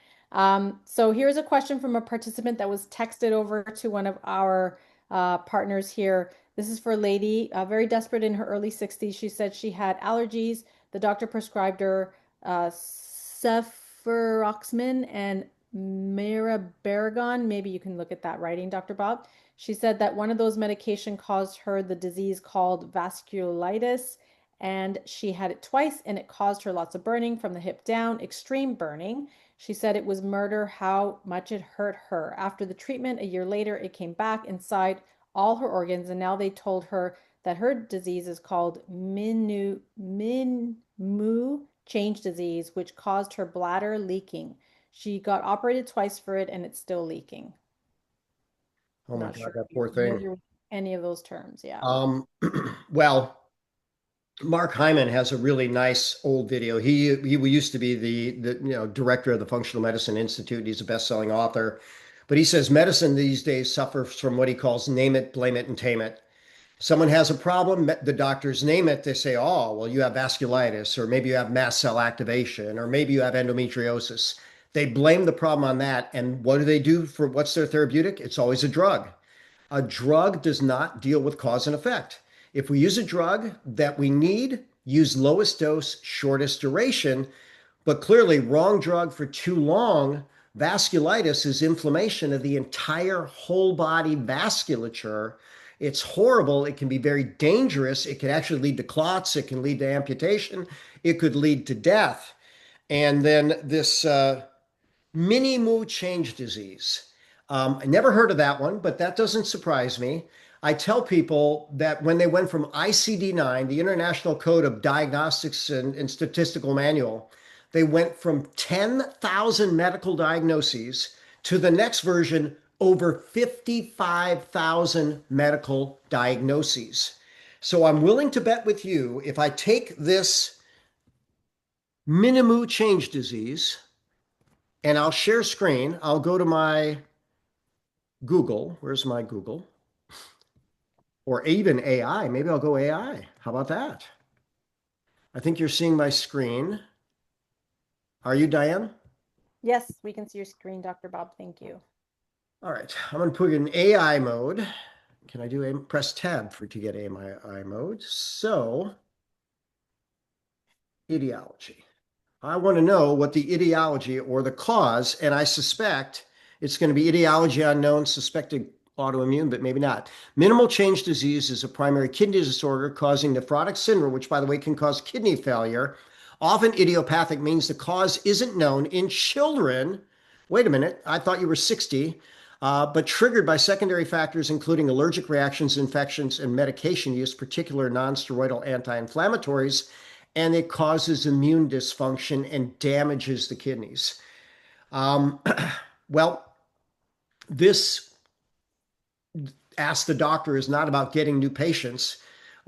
So here's a question from a participant that was texted over to one of our partners here. This is for a lady, very desperate in her early 60s. She said she had allergies. The doctor prescribed her cefuroxime and mirabegron. Maybe you can look at that writing, Dr. Bob. She said that one of those medication caused her the disease called vasculitis, and she had it twice, and it caused her lots of burning from the hip down, extreme burning. She said it was murder how much it hurt her. After the treatment, a year later, it came back inside all her organs, and now they told her that her disease is called Minmu change disease, which caused her bladder leaking. She got operated twice for it, and it's still leaking. Oh I'm my not God, sure if that you're poor thing. familiar with any of those terms. Yeah. Um, well, Mark Hyman has a really nice old video. He used to be the director of the Functional Medicine Institute. He's a best-selling author, but he says medicine these days suffers from what he calls name it, blame it, and tame it. Someone has a problem, the doctors name it. They say, oh, well, you have vasculitis, or maybe you have mast cell activation, or maybe you have endometriosis. They blame the problem on that. And what do they do for what's their therapeutic? It's always a drug. A drug does not deal with cause and effect. If we use a drug that we need, use lowest dose, shortest duration, but clearly wrong drug for too long. Vasculitis is inflammation of the entire whole body vasculature. It's horrible. It can be very dangerous. It can actually lead to clots. It can lead to amputation. It could lead to death. And then this mini moo change disease. I never heard of that one, but that doesn't surprise me. I tell people that when they went from ICD-9, the International Code of Diagnostics and Statistical Manual, they went from 10,000 medical diagnoses to the next version, over 55,000 medical diagnoses. So I'm willing to bet with you, if I take this minimu change disease and I'll share screen. I'll go to my Google. Where's my Google? Or even AI. Maybe I'll go AI. How about that? I think you're seeing my screen. Are you, Diane? Yes, we can see your screen, Dr. Bob. Thank you. All right, I'm going to put it in AI mode. Can I do press tab to get AI mode? So, etiology. I want to know what the etiology or the cause, and I suspect it's going to be etiology unknown, suspected autoimmune, but maybe not. Minimal change disease is a primary kidney disorder causing nephrotic syndrome, which, by the way, can cause kidney failure. Often idiopathic means the cause isn't known in children. Wait a minute, I thought you were 60, but triggered by secondary factors, including allergic reactions, infections, and medication use, particular nonsteroidal anti-inflammatories, and it causes immune dysfunction and damages the kidneys. Um, well, this Ask the Doctor is not about getting new patients,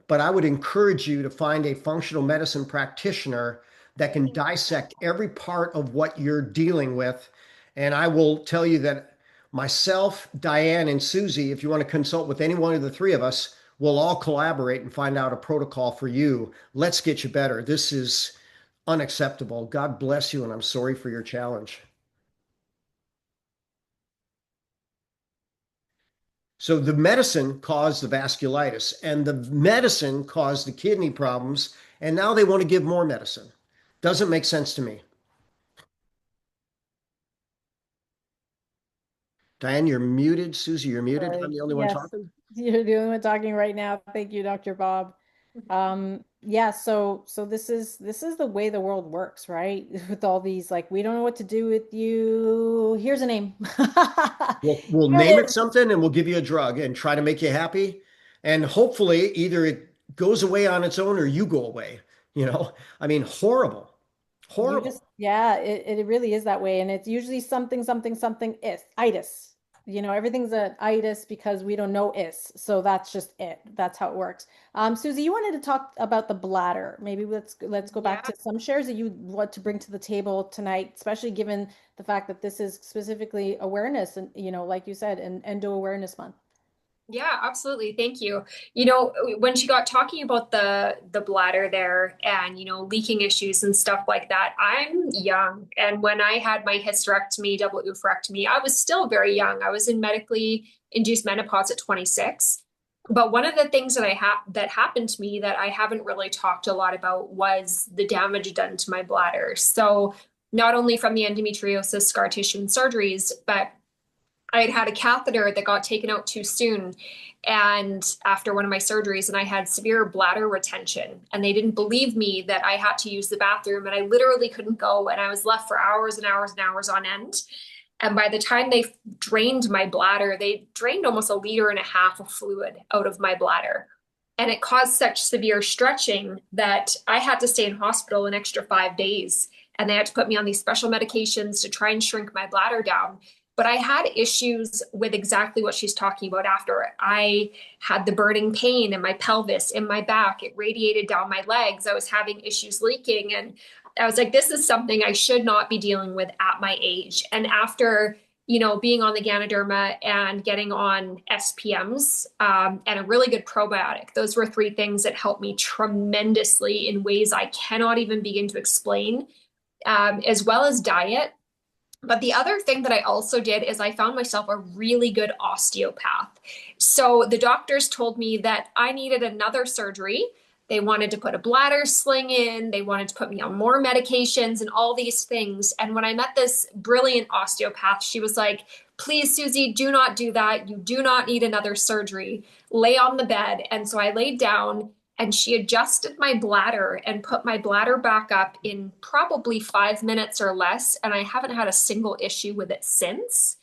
but I would encourage you to find a functional medicine practitioner that can dissect every part of what you're dealing with. And I will tell you that myself, Diane, and Susie, if you want to consult with any one of the three of us, we'll all collaborate and find out a protocol for you. Let's get you better. This is unacceptable. God bless you, and I'm sorry for your challenge. So the medicine caused the vasculitis, and the medicine caused the kidney problems, and now they want to give more medicine. Doesn't make sense to me. Diane, you're muted. Susie, you're muted. I'm Sorry. the only one Yes, talking. you're the only one talking right now. Thank you, Dr. Bob. Yeah, so this is the way the world works, right? With all these, like, we don't know what to do with you. Here's a name. We'll Here name it it is. something and we'll give you a drug and try to make you happy. And hopefully either it goes away on its own or you go away. I mean, horrible, You just, horrible. yeah, it really is that way. And it's usually something, something, something is itis. Everything's an itis because we don't know is. So that's just it. That's how it works. Susie, you wanted to talk about the bladder. Maybe let's go back Yeah. to some shares that you want to bring to the table tonight, especially given the fact that this is specifically awareness and, like you said, an endo awareness month. Yeah, absolutely. Thank you. When she got talking about the bladder there and leaking issues and stuff like that, I'm young. And when I had my hysterectomy, double oophorectomy, I was still very young. I was in medically induced menopause at 26. But one of the things that happened to me that I haven't really talked a lot about was the damage done to my bladder. So not only from the endometriosis, scar tissue, and surgeries, but I had had a catheter that got taken out too soon. And after one of my surgeries, and I had severe bladder retention, and they didn't believe me that I had to use the bathroom, and I literally couldn't go, and I was left for hours and hours and hours on end. And by the time they drained my bladder, they drained almost 1.5 liters of fluid out of my bladder. And it caused such severe stretching that I had to stay in hospital an extra 5 days. And they had to put me on these special medications to try and shrink my bladder down. But I had issues with exactly what she's talking about after. I had the burning pain in my pelvis, in my back. It radiated down my legs. I was having issues leaking. And I was like, this is something I should not be dealing with at my age. And after, being on the Ganoderma and getting on SPMs and a really good probiotic, those were three things that helped me tremendously in ways I cannot even begin to explain, as well as diet. But the other thing that I also did is I found myself a really good osteopath. So the doctors told me that I needed another surgery. They wanted to put a bladder sling in, they wanted to put me on more medications and all these things. And when I met this brilliant osteopath, she was like, please, Susie, do not do that. You do not need another surgery. Lay on the bed. And so I laid down and she adjusted my bladder and put my bladder back up in probably 5 minutes or less. And I haven't had a single issue with it since.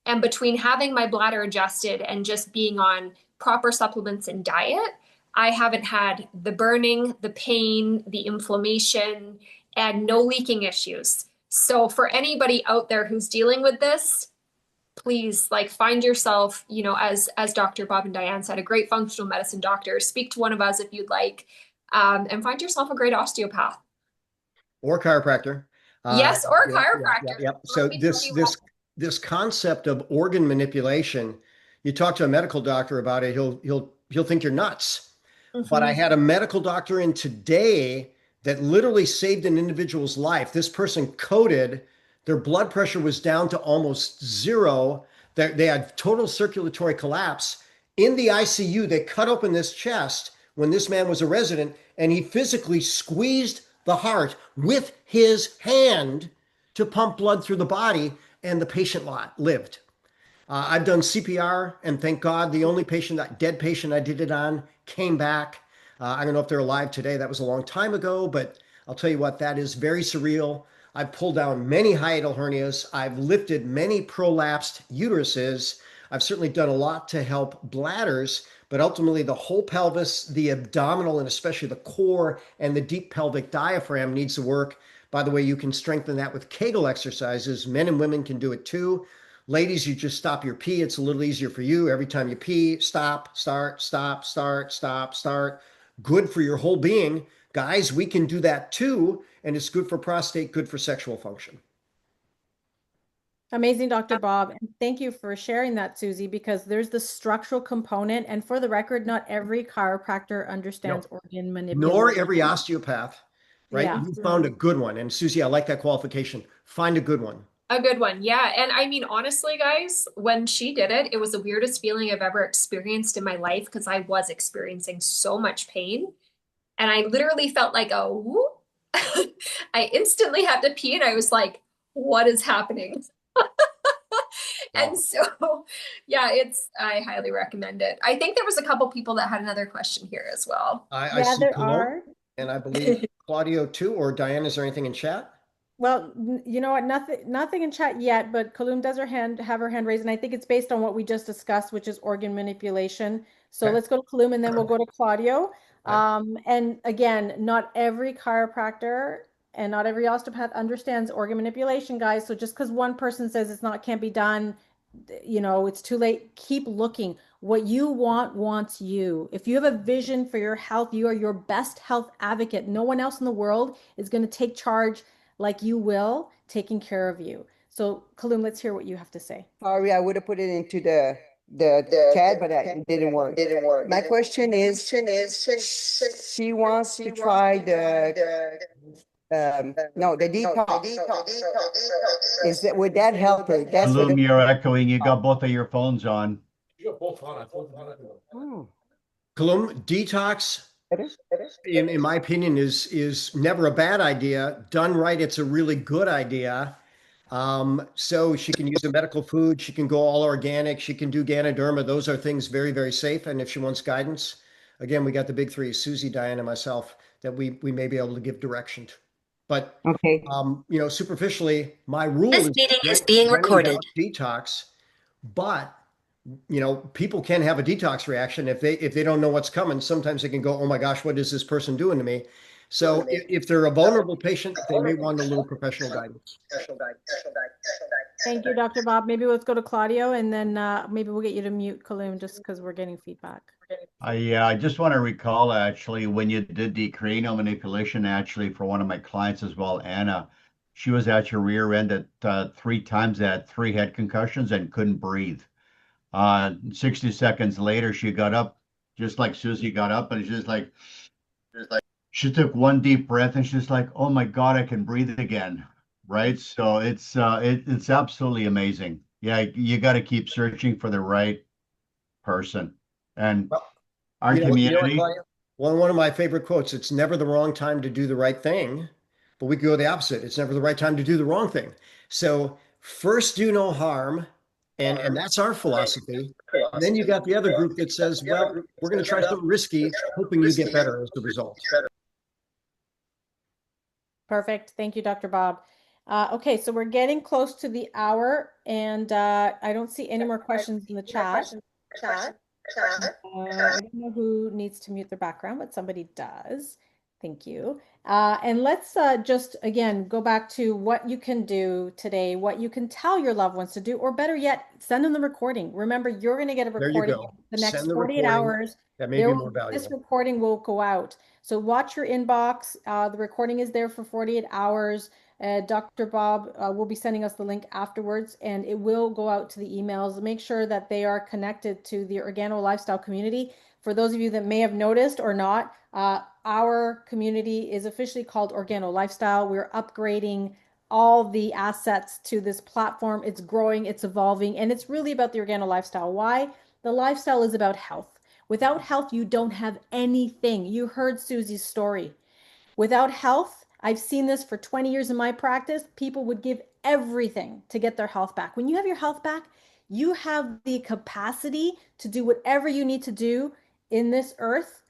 And between having my bladder adjusted and just being on proper supplements and diet, I haven't had the burning, the pain, the inflammation, and no leaking issues. So for anybody out there who's dealing with this, please, like, find yourself, as Dr. Bob and Diane said, a great functional medicine doctor. Speak to one of us if you'd like, and find yourself a great osteopath. Or chiropractor. Yes, or a Yeah, yeah, yeah, chiropractor. yeah. Let So me tell you what. this concept of organ manipulation, you talk to a medical doctor about it, he'll think you're nuts. But I Mhm. had a medical doctor in today that literally saved an individual's life. This person coded, their blood pressure was down to almost zero. They had total circulatory collapse. In the ICU, they cut open this chest when this man was a resident, and he physically squeezed the heart with his hand to pump blood through the body, and the patient lived. I've done CPR, and thank God the only patient, that dead patient I did it on, came back. I don't know if they're alive today. That was a long time ago, but I'll tell you what, that is very surreal. I've pulled down many hiatal hernias. I've lifted many prolapsed uteruses. I've certainly done a lot to help bladders, but ultimately the whole pelvis, the abdominal, and especially the core and the deep pelvic diaphragm needs to work. By the way, you can strengthen that with Kegel exercises. Men and women can do it too. Ladies, you just stop your pee. It's a little easier for you. Every time you pee, stop, start, stop, start, stop, start. Good for your whole being. Guys, we can do that too. And it's good for prostate, good for sexual function. Amazing, Dr. Bob. And thank you for sharing that, Susie, because there's the structural component. And for the record, not every chiropractor understands No, organ nor manipulation. every osteopath, right? Yeah. You found a good one. And Susie, I like that qualification. Find a good one. A good one. Yeah. And I mean, honestly, guys, when she did it, it was the weirdest feeling I've ever experienced in my life because I was experiencing so much pain. And I literally felt like a whoop. I instantly had to pee and I was like, what is happening? And Wow. so, yeah, I highly recommend it. I think there was a couple people that had another question here as well. I Yeah, see there Cologne, are. and I believe Claudio too, or Diane, is there anything in chat? Well, you know what? Nothing in chat yet, but Kaloum does have her hand raised, and I think it's based on what we just discussed, which is organ manipulation. So Okay. let's go to Kaloum, and then we'll go to Claudio. Okay. And again, not every chiropractor and not every osteopath understands organ manipulation, guys. So just because one person says it's not can't be done, it's too late. Keep looking. What you want wants you. If you have a vision for your health, you are your best health advocate. No one else in the world is going to take charge like you will, taking care of you. So, Kaloum, let's hear what you have to say. Sorry, I would have put it into the chat, but it didn't work. My question is, she wants to try the no, the detox. Is that would that help her? That's what. Bloom, you're echoing. You got both of your phones on. Oh, Cologne, detox, better? in my opinion, is never a bad idea. Done right, it's a really good idea. So she can use a medical food. She can go all organic. She can do Ganoderma. Those are things very, very safe. And if she wants guidance, again, we got the big three, Susie, Diane, and myself, that we may be able to give direction to. But Okay. superficially, my rule This is meeting is being when in recorded. doubt, detox. But people can have a detox reaction if they don't know what's coming. Sometimes they can go, "Oh my gosh, what is this person doing to me?" So if they're a vulnerable patient, they may want a little professional guidance. Thank you, Dr. Bob. Maybe let's go to Claudio, and then maybe we'll get you to mute Kaloum just because we're getting feedback. I just want to recall actually when you did the cranial manipulation actually for one of my clients as well, Anna. She was at your rear end at 3 times, had 3 head concussions and couldn't breathe. 60 seconds later, she got up, just like Susie got up, and she took one deep breath, and she's like, "Oh my God, I can breathe again." Right? So it's absolutely amazing. Yeah, you got to keep searching for the right person. And Well, our what, community, Claudia? One of my favorite quotes, it's never the wrong time to do the right thing, but we could go the opposite. It's never the right time to do the wrong thing. So first do no harm, and that's our philosophy. And then you got the other group that says, well, we're going to try something risky, hoping you get better as a result. Perfect. Thank you, Dr. Bob. Okay, so we're getting close to the hour, and I don't see any more questions in the chat. I don't know who needs to mute their background, but somebody does. Thank you. And let's just, again, go back to what you can do today, what you can tell your loved ones to do, or better yet, send them the recording. Remember, you're going to get a There you recording go. the next Send the 48 recording. hours. That may be more This valuable. recording will go out. So watch your inbox. The recording is there for 48 hours. Dr. Bob will be sending us the link afterwards, and it will go out to the emails. Make sure that they are connected to the Organo Lifestyle community. For those of you that may have noticed or not, our community is officially called Organo Lifestyle. We're upgrading all the assets to this platform. It's growing, it's evolving, and it's really about the Organo Lifestyle. Why? The lifestyle is about health. Without health, you don't have anything. You heard Susie's story. Without health, I've seen this for 20 years in my practice, people would give everything to get their health back. When you have your health back, you have the capacity to do whatever you need to do in this earth.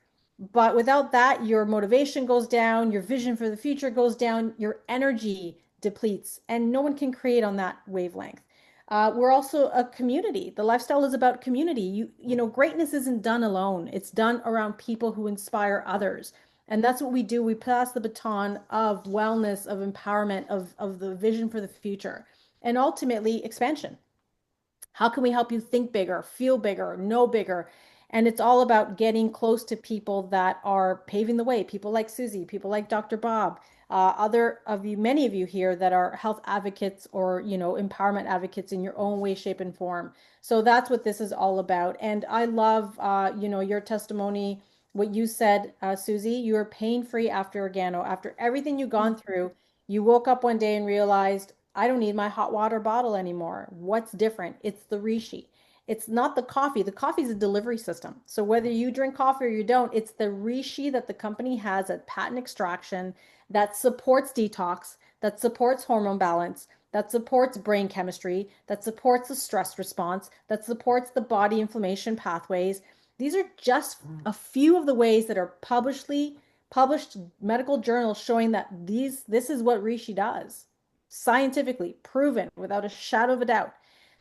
But without that, your motivation goes down, your vision for the future goes down, your energy depletes, and no one can create on that wavelength. We're also a community. The lifestyle is about community. Greatness isn't done alone. It's done around people who inspire others. And that's what we do. We pass the baton of wellness, of empowerment, of the vision for the future, and ultimately expansion. How can we help you think bigger, feel bigger, know bigger? And it's all about getting close to people that are paving the way, people like Susie, people like Dr. Bob, many of you here that are health advocates or, empowerment advocates in your own way, shape, and form. So that's what this is all about. And I love, your testimony, what you said, Susie. You are pain-free after Organo. After everything you've gone through, you woke up one day and realized, I don't need my hot water bottle anymore. What's different? It's the Reishi. It's not the coffee. The coffee is a delivery system. So whether you drink coffee or you don't, it's the Reishi that the company has at patent extraction that supports detox, that supports hormone balance, that supports brain chemistry, that supports the stress response, that supports the body inflammation pathways. These are just a few of the ways that are published medical journals showing that this is what Reishi does. Scientifically proven without a shadow of a doubt.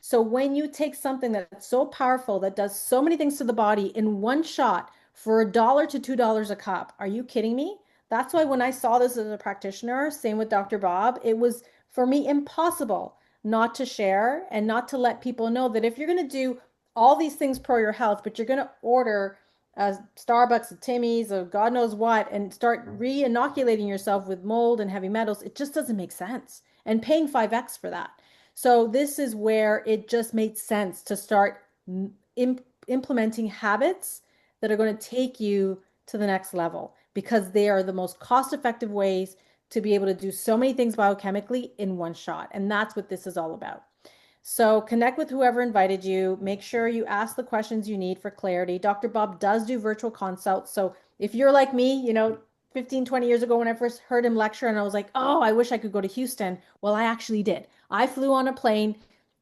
So when you take something that's so powerful that does so many things to the body in one shot for $1 to $2 a cup, are you kidding me? That's why when I saw this as a practitioner, same with Dr. Bob, it was for me impossible not to share and not to let people know that if you're going to do all these things pro your health, but you're going to order Starbucks, a Timmy's, or God knows what, and start re-inoculating yourself with mold and heavy metals, it just doesn't make sense. And paying 5x for that. So this is where it just made sense to start implementing habits that are going to take you to the next level because they are the most cost-effective ways to be able to do so many things biochemically in one shot. And that's what this is all about. So connect with whoever invited you. Make sure you ask the questions you need for clarity. Dr. Bob does do virtual consults. So if you're like me, 15, 20 years ago when I first heard him lecture and I was like, oh, I wish I could go to Houston. Well, I actually did. I flew on a plane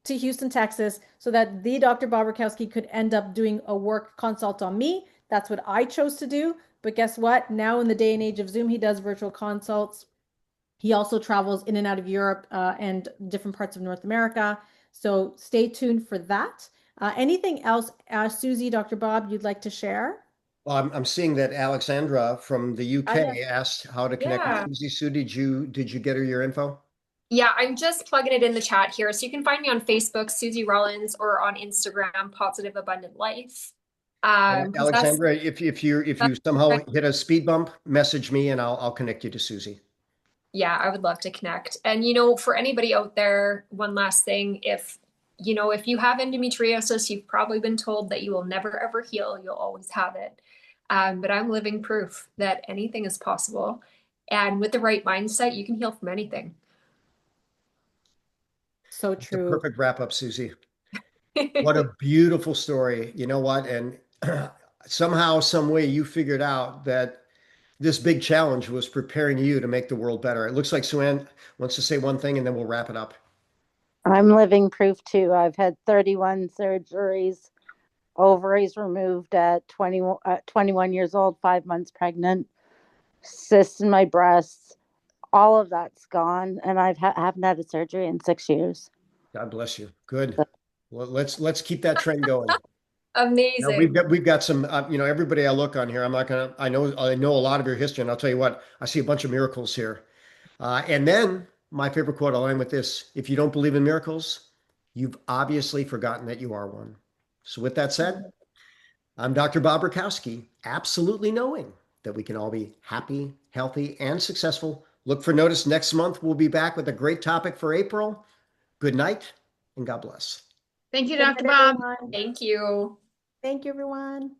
to Houston, Texas, so that the Dr. Bobrakowski could end up doing a work consult on me. That's what I chose to do. But guess what? Now in the day and age of Zoom, he does virtual consults. He also travels in and out of Europe and different parts of North America. So stay tuned for that. Anything else, Susie, Dr. Bob, you'd like to share? Well, I'm seeing that Alexandra from the UK asked how to connect with Yeah. Susie. Sue, did you get her your info? Yeah, I'm just plugging it in the chat here. So you can find me on Facebook, Susie Rollins, or on Instagram, Positive Abundant Life. Because Alexandra, if you somehow hit a speed bump, message me and I'll connect you to Susie. yeah, I would love to connect. And for anybody out there, one last thing, if you have endometriosis, you've probably been told that you will never ever heal, you'll always have it. But I'm living proof that anything is possible. And with the right mindset, you can heal from anything. So It's a true. perfect wrap up, Susie. What a beautiful story. You know what? And somehow, some way you figured out that this big challenge was preparing you to make the world better. It looks like Sue wants to say one thing and then we'll wrap it up. I'm living proof too. I've had 31 surgeries, ovaries removed at 21 years old, 5 months pregnant, cysts in my breasts. All of that's gone, and I haven't had a surgery in 6 years. God bless you. Good. Well, let's keep that trend going. Now Amazing. we've got some everybody I look on here. I know a lot of your history, and I'll tell you what, I see a bunch of miracles here. And then my favorite quote, I'll end with this: if you don't believe in miracles, you've obviously forgotten that you are one. So with that said, I'm Dr. Bob Rakowski, absolutely knowing that we can all be happy, healthy, and successful Look for notice next month. We'll be back with a great topic for April. Good night and God bless. Thank you, Good Dr. night, Bob. everyone. Thank you. Thank you, everyone.